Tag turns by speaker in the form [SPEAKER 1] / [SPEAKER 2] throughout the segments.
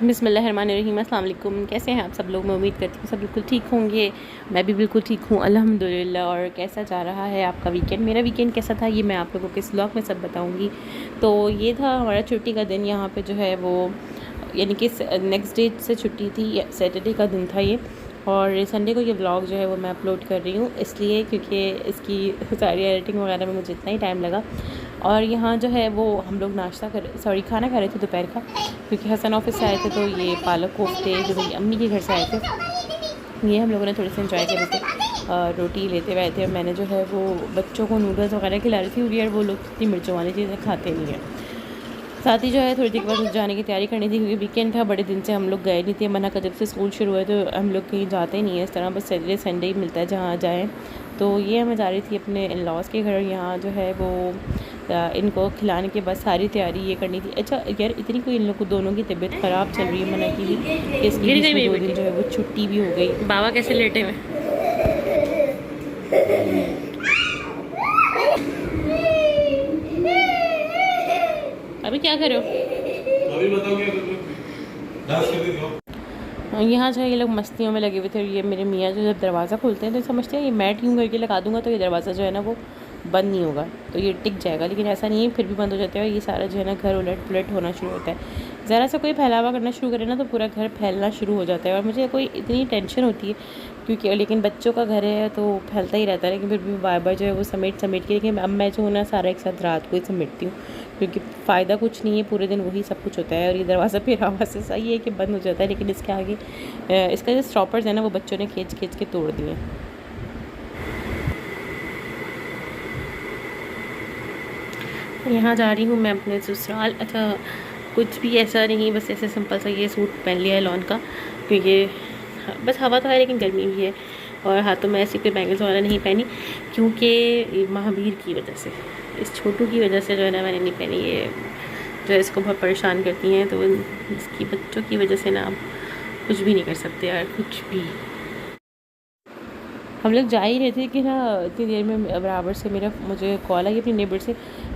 [SPEAKER 1] बिस्मिल्लाहिर्रहमानिर्रहीम। अस्सलाम वालेकुम। कैसे हैं आप सब लोग? मैं उम्मीद करती हूँ सब बिल्कुल ठीक होंगे। मैं भी बिल्कुल ठीक हूँ अल्हम्दुलिल्लाह। और कैसा जा रहा है आपका वीकेंड? मेरा वीकेंड कैसा था ये मैं आप लोगों के इस व्लॉग में सब बताऊँगी। तो ये था हमारा छुट्टी का दिन। यहाँ पे जो है वो यानी कि नेक्स्ट डे से छुट्टी थी, सैटरडे का दिन था ये। और संडे को ये व्लॉग जो है वो मैं अपलोड कर रही हूँ इसलिए क्योंकि इसकी सारी एडिटिंग वगैरह में मुझे इतना ही टाइम लगा। और यहाँ जो है वो हम लोग खाना खा रहे थे दोपहर का, क्योंकि हसन ऑफिस से आए थे। तो ये पालक कोफ्ते जो मेरी अम्मी के घर से आए थे ये हम लोगों ने थोड़े से इंजॉय कर रहे थे। रोटी लेते हुए आए थे और मैंने जो है वो बच्चों को नूडल्स वगैरह खिला रही थी। और वो लोग इतनी मिर्चों वाली चीज़ें खाते नहीं हैं। साथ ही जो है थोड़ी देर के बाद जाने की तैयारी करनी थी, क्योंकि वीकेंड था, बड़े दिन से हम लोग गए नहीं थे। मना का जब से स्कूल शुरू हुआ तो हम लोग कहीं जाते नहीं है इस तरह, बस सैटरडे संडे ही मिलता है जहाँ जाएँ। तो ये मैं जा रही थी अपने इन लॉज़ के घर। यहाँ जो है वो इनको खिलाने के बाद सारी तैयारी ये करनी थी। अच्छा यार, इतनी कोई इन लोग को दोनों की तबीयत ख़राब चल रही है, मना की भी इसलिए 2 दिन जो है वो छुट्टी भी हो गई। बाबा कैसे लेटे हुए? अभी क्या कर रहे हो? अभी बताओ क्या कर रहे हो? यहाँ जो है ये लोग मस्तियों में लगे हुए थे। और ये मेरे मियाँ जो जब दरवाज़ा खोलते हैं तो समझते हैं ये मैट यूँ करके लगा दूँगा तो ये दरवाज़ा जो है ना वो बंद नहीं होगा, तो ये टिक जाएगा। लेकिन ऐसा नहीं है, फिर भी बंद हो जाता है। और ये सारा जो है ना घर उलट पुलट होना शुरू होता है। ज़रा सा कोई फैलावा करना शुरू करे ना तो पूरा घर फैलना शुरू हो जाता है। और मुझे कोई इतनी टेंशन होती है क्योंकि लेकिन बच्चों का घर है तो फैलता ही रहता है। लेकिन फिर भी बार बार जो है वो समेट के, लेकिन अब मैं जो हूँ ना सारा एक साथ रात को ही समेटती हूँ, क्योंकि फ़ायदा कुछ नहीं है, पूरे दिन वही सब कुछ होता है। और ये दरवाज़ा फिर आवाज़ से सही है कि बंद हो जाता है, लेकिन इसके आगे इसका जो स्टॉपर्स है ना वो बच्चों ने खींच के तोड़ दिए। यहाँ जा रही हूँ मैं अपने ससुराल। अच्छा कुछ भी ऐसा नहीं, बस ऐसे सिंपल सा ये सूट पहन लिया है लॉन का, क्योंकि बस हवा तो है लेकिन गर्मी भी है। और हाथों में ऐसी कोई बैंगल्स वगैरह नहीं पहनी, क्योंकि महावीर की वजह से, इस छोटू की वजह से जो है ना मैंने नहीं पहनी। ये जो है इसको बहुत परेशान करती हैं, तो इसकी बच्चों की वजह से ना आप कुछ भी नहीं कर सकते यार, कुछ भी। हम लोग जा ही रहे थे कि ना इतनी देर में बराबर से मुझे कॉल आई अपनी नेबर से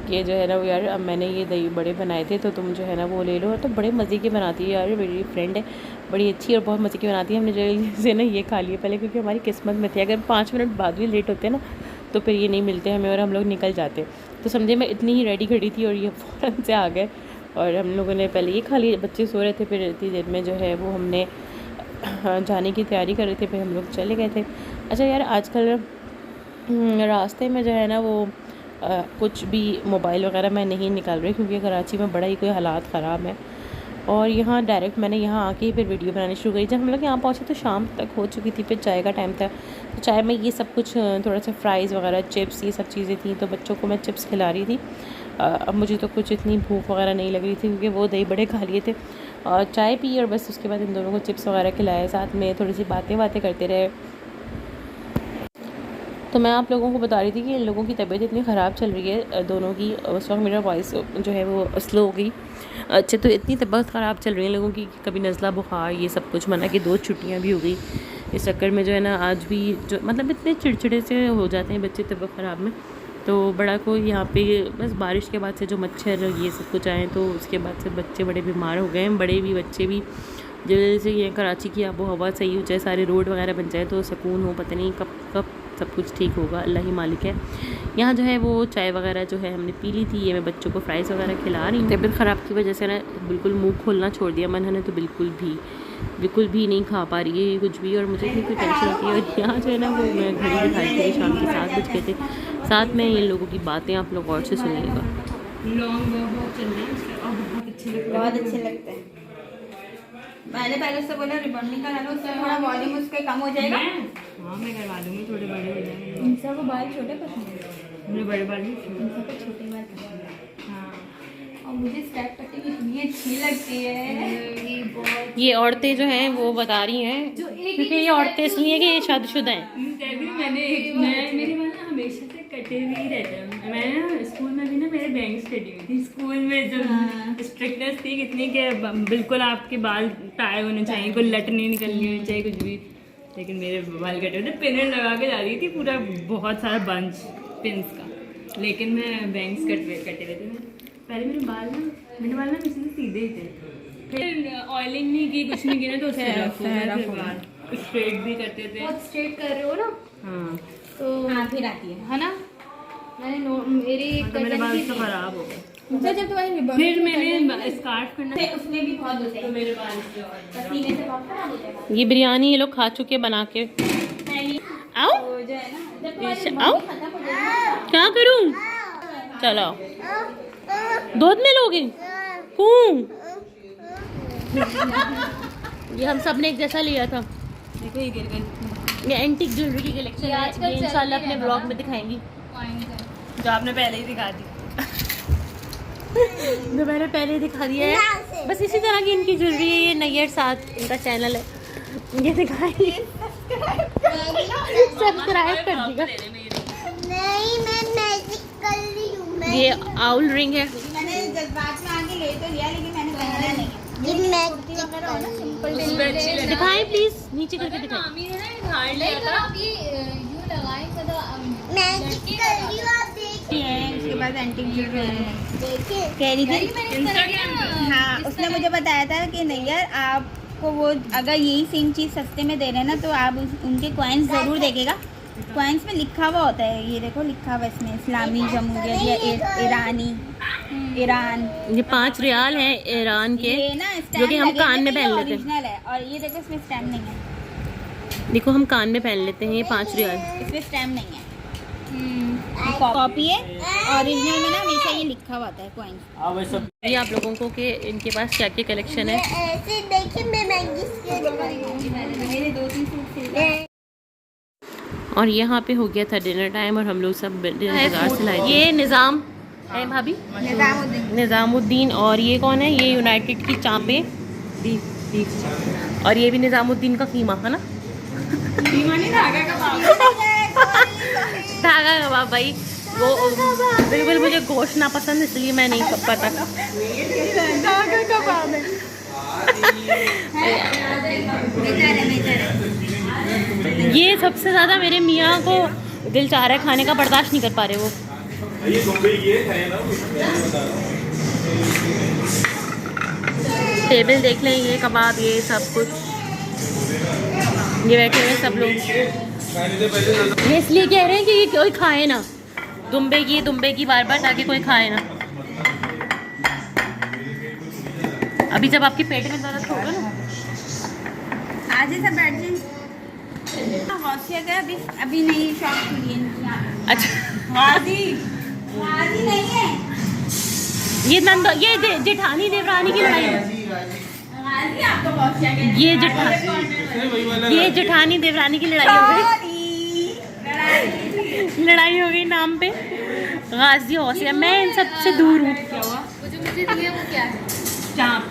[SPEAKER 1] कि जो है ना वो यार अब मैंने ये दही बड़े बनाए थे तो तुम जो है ना वो ले लो। और तो बड़े मज़े के बनाती है यार, मेरी फ्रेंड है, बड़ी अच्छी और बहुत मज़े की बनाती है। हमने जल्दी से ना ये खा लिए पहले, क्योंकि हमारी किस्मत में थी अगर 5 मिनट बाद भी लेट होते ना तो फिर ये नहीं मिलते हमें और हम लोग निकल जाते। तो समझे मैं इतनी ही रेडी खड़ी थी और ये फ़ौरन से आ गए और हम लोगों ने पहले ये खा लिया। बच्चे सो रहे थे, फिर इतनी देर में जो है वो हमने जाने की तैयारी कर रहे थे, फिर हम लोग चले गए थे। अच्छा यार, आजकल रास्ते में जो है ना वो कुछ भी मोबाइल वगैरह मैं नहीं निकाल रही, क्योंकि कराची में बड़ा ही कोई हालात ख़राब है। और यहाँ डायरेक्ट मैंने यहाँ आके ही फिर वीडियो बनानी शुरू करी। जब हम लोग यहाँ पहुँचे तो शाम तक हो चुकी थी, फिर चाय का टाइम था। तो चाय में ये सब कुछ थोड़ा सा फ्राइज़ वगैरह, चिप्स, ये सब चीज़ें थी। तो बच्चों को मैं चिप्स खिला रही थी। अब मुझे तो कुछ इतनी भूख वगैरह नहीं लग रही थी, क्योंकि वो दही बड़े खा लिए थे और चाय पी, और बस उसके बाद इन दोनों को चिप्स वगैरह खिलाए, साथ में थोड़ी सी बातें करते रहे। तो मैं आप लोगों को बता रही थी कि इन लोगों की तबीयत इतनी ख़राब चल रही है दोनों की। उस वक्त मेरा वॉइस जो है वो स्लो हो गई। अच्छा, तो इतनी तबीयत ख़राब चल रही है लोगों की, कभी नज़ला बुखार ये सब कुछ, मना कि 2 छुट्टियां भी हो गई इस चक्कर में। जो है ना आज भी जो मतलब इतने चिड़चिड़े से हो जाते हैं बच्चे तबीयत ख़राब में। तो बड़ा को यहाँ पे बस बारिश के बाद से जो मच्छर ये सब कुछ आए, तो उसके बाद से बच्चे बड़े बीमार हो गए हैं, बड़े भी बच्चे भी। जैसे ये कराची की आबो हवा सही हो जाए, सारे रोड वगैरह बन जाए तो सुकून हो, पता नहीं कब सब कुछ ठीक होगा, अल्लाह ही मालिक है। यहाँ जो है वो चाय वगैरह जो है हमने पी ली थी। ये मैं बच्चों को फ्राइज़ वगैरह खिला रही हूँ। तबीयत ख़राब की वजह से ना बिल्कुल मुंह खोलना छोड़ दिया मन ने, तो बिल्कुल भी नहीं खा पा रही है कुछ भी, और मुझे इतनी कोई टेंशन होती है। और यहाँ जो है ना वो मैं घड़ी दिखाई थी, शाम के 7 बज गए थे। साथ में इन लोगों की बातें आप लोग और से सुनिएगा।
[SPEAKER 2] बहुत अच्छे लगते हैं। मैंने पहले उससे बोला रिबन निकाल लो, उससे थोड़ा वॉल्यूम उसके कम हो जाएगा।
[SPEAKER 3] हाँ मैं करवा दूँगी, थोड़े बड़े हो जाएंगे।
[SPEAKER 2] इन सबको बाल छोटे पसंद है,
[SPEAKER 3] मुझे बड़े बाल भी
[SPEAKER 2] इन सबको छोटे बाल पसंद है।
[SPEAKER 3] हाँ,
[SPEAKER 2] और मुझे स्टेप कटिंग इतनी अच्छी लगती है।
[SPEAKER 1] ये औरतें जो हैं वो बता रही हैं, क्योंकि ये औरतें इसलिए हैं कि ये शादीशुदा हैं।
[SPEAKER 3] मेरे बाल ना हमेशा से कटे हुए ही रहते हैं। मैं ना स्कूल में भी ना मेरे बैंग्स कटी हुई थी। स्कूल में जब स्ट्रिक्टनेस थी कितनी के बिल्कुल आपके बाल टाई होने चाहिए, कोई लट नहीं निकलनी होनी चाहिए कुछ भी, लेकिन मेरे बाल कटे हुए थे। पिन लगा के जा रही थी पूरा बहुत सारा बंच पिन्स का, लेकिन मैं बैंग्स कटे हुए थे। पहले मेरे बाल ना हमेशा से सीधे ही थे, फिर ऑयलिंग नहीं की, कुछ नहीं की ना, तो उससे रफ हो गया। स्ट्रेट भी करते थे।
[SPEAKER 4] बहुत स्ट्रेट कर रहे हो ना,
[SPEAKER 3] हाँ
[SPEAKER 4] तो
[SPEAKER 2] हाँ फिर आती
[SPEAKER 4] है ना। मैंने मेरी
[SPEAKER 3] तो मेरे बाल तो खराब हो गए।
[SPEAKER 2] है जब तुम्हारी रिबन
[SPEAKER 3] फिर मैंने स्कार्फ करना,
[SPEAKER 2] उसमें भी बहुत होते
[SPEAKER 3] तो
[SPEAKER 2] हैं
[SPEAKER 3] मेरे बाल से और
[SPEAKER 2] पसीने से बहुत खराब हो जाएगा।
[SPEAKER 1] ये बिरयानी ये लोग खा चुके बना के। आओ
[SPEAKER 2] तो जो है ना जब तुम्हारी
[SPEAKER 1] आओ,
[SPEAKER 2] रिबन खत्म हो जाएगी
[SPEAKER 1] क्या करूं? चलो दूध में लोगे ये हम सब ने एक जैसा लिया था।
[SPEAKER 2] देखो ये गिर गई।
[SPEAKER 1] ये एंटीक ज्वेलरी की कलेक्शन
[SPEAKER 4] ये
[SPEAKER 1] है,
[SPEAKER 4] आजकल
[SPEAKER 1] ये इंशाल्लाह
[SPEAKER 4] चलती
[SPEAKER 1] अपने
[SPEAKER 4] है
[SPEAKER 1] ब्लॉग
[SPEAKER 4] ना।
[SPEAKER 1] में दिखाएंगी,
[SPEAKER 3] जो आपने पहले ही दिखा दी।
[SPEAKER 1] जो मैंने पहले ही दिखा दिया है। बस इसी तरह की इनकी ज्वेलरी है। ये नैयर साथ इनका चैनल है, ये दिखाएंगे। सब्सक्राइब कर दीजिएगा।
[SPEAKER 5] नहीं मैं मैजिक कर रही हूँ।
[SPEAKER 1] ये आउल रिंग है।
[SPEAKER 2] मैंने जज्बात में आके ले तो लिया लेकिन मैंने पहना नहीं है।
[SPEAKER 5] ये मैजिक कर
[SPEAKER 1] दिखाएं प्लीज, नीचे करके दिखाएं।
[SPEAKER 3] मामी ने ना एक हार लिया था।
[SPEAKER 4] आप ये यूं लगाएं
[SPEAKER 5] मैजिक कर रही हूँ आप देखिए।
[SPEAKER 2] है उसके बाद एंटीक ज्वेलरी है।
[SPEAKER 5] देखिए
[SPEAKER 2] कह रही थी हाँ, उसने मुझे बताया था कि नैयर आपको वो अगर यही सेम चीज़ सस्ते में दे रहे हैं ना तो आप उनके कॉइन्स ज़रूर देखेगा। कॉइन्स में लिखा हुआ होता है, ये देखो लिखा हुआ इसमें इस्लामी जमहूरियत या ईरानी ईरान।
[SPEAKER 1] ये 5 रियाल है ईरान के,
[SPEAKER 2] ये ना
[SPEAKER 1] जो कि हम कान में पहन लेते हैं।
[SPEAKER 2] ओरिजिनल है और ये देखो इसमें स्टैम्प नहीं है।
[SPEAKER 1] देखो हम कान में पहन लेते हैं, ये 5 रियाल।
[SPEAKER 2] इसमें स्टैम्प नहीं है, कॉपी है। ओरिजिनल में ना हमेशा ये लिखा हुआ होता है कॉइन्स।
[SPEAKER 1] ये आप लोगों को कि इनके पास क्या क्या कलेक्शन है।
[SPEAKER 5] ऐसे देखिए मैं मैजिक
[SPEAKER 2] मेरे 2-3 सूट सिल
[SPEAKER 1] और यहाँ पे हो गया था डिनर टाइम और हम लोग सब इंतजार से लाए। ये निज़ाम है भाभी, निज़ामुद्दीन। और ये कौन है? ये यूनाइटेड की चाँपे और ये भी निज़ामुद्दीन का कीमा है ना। धागा कबाब भाई, वो बिल्कुल मुझे गोश्त ना पसंद इसलिए मैं नहीं पता। ये सबसे ज़्यादा मेरे मियाँ को दिल चाह रहा है खाने का, बर्दाश्त नहीं कर पा रहे वो। टेबल देख लें, ये कबाब ये सब कुछ, ये बैठे हुए सब लोग। ये इसलिए कह रहे हैं कि ये कोई खाए ना, दुम्बे की बार बार, ताकि कोई खाए ना। अभी जब आपके पेट में दर्द होगा ना,
[SPEAKER 2] आज ही सब बैठ जाए। गौसिया का अभी नहीं शॉप खुली है।
[SPEAKER 1] अच्छा
[SPEAKER 2] गाजी नहीं है,
[SPEAKER 1] ये जेठानी देवरानी की लड़ाई है।
[SPEAKER 2] गाजी आप तो गौसिया के
[SPEAKER 1] ये जेठानी देवरानी की लड़ाई हो गई। लड़ाई हो गई नाम पे। गाजी गौसिया, मैं इन सब से दूर हूँ।
[SPEAKER 4] जो मुझे दिए वो क्या है?
[SPEAKER 3] चाँप।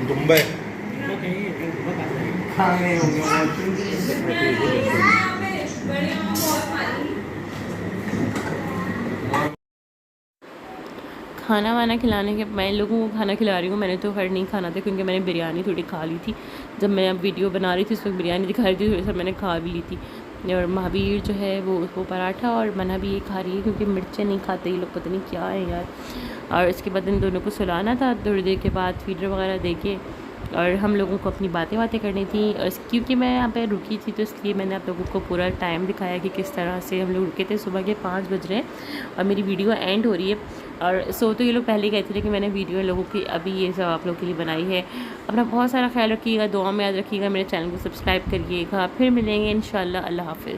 [SPEAKER 6] दुम्बे
[SPEAKER 1] खाना वाना खिलाने के, मैं लोगों को खाना खिला रही हूँ। मैंने तो खैर नहीं खाना था क्योंकि मैंने बिरयानी थोड़ी खा ली थी। जब मैं अब वीडियो बना रही थी उस वक्त बिरयानी दिखा रही थी, थोड़ी सा मैंने खा भी ली थी। और महावीर जो है वो पराठा और मना भी ये खा रही है क्योंकि मिर्चें नहीं खाते ये लोग, पता नहीं क्या है यार। और इसके बाद इन दोनों को सुलाना था, थोड़ी देर के बाद फीडर वगैरह दे के, और हम लोगों को अपनी बातें करनी थी। और क्योंकि मैं यहाँ पे रुकी थी तो इसलिए मैंने आप लोगों को पूरा टाइम दिखाया कि किस तरह से हम लोग रुके थे। सुबह के 5 बज रहे हैं और मेरी वीडियो एंड हो रही है। और सो तो ये लोग पहले कहते थे कि मैंने वीडियो लोगों की अभी ये सब आप लोगों के लिए बनाई है। अपना बहुत सारा ख्याल रखिएगा, दुआ में याद रखिएगा, मेरे चैनल को सब्सक्राइब करिएगा। फिर मिलेंगे इंशाल्लाह। अल्लाह हाफ़िज़।